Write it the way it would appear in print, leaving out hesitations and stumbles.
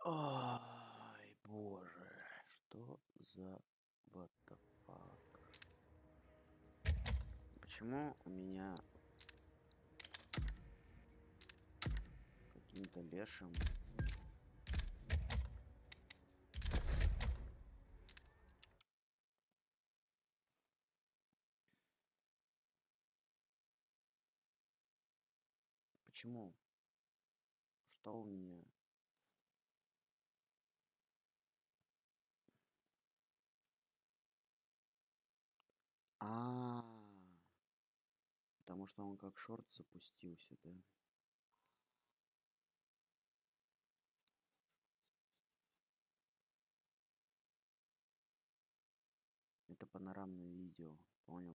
Ай, боже, что за what the fuck? Почему у меня каким-то лешим? Почему? Что у меня? А, потому что он как шорт запустился, да? Это панорамное видео, понял?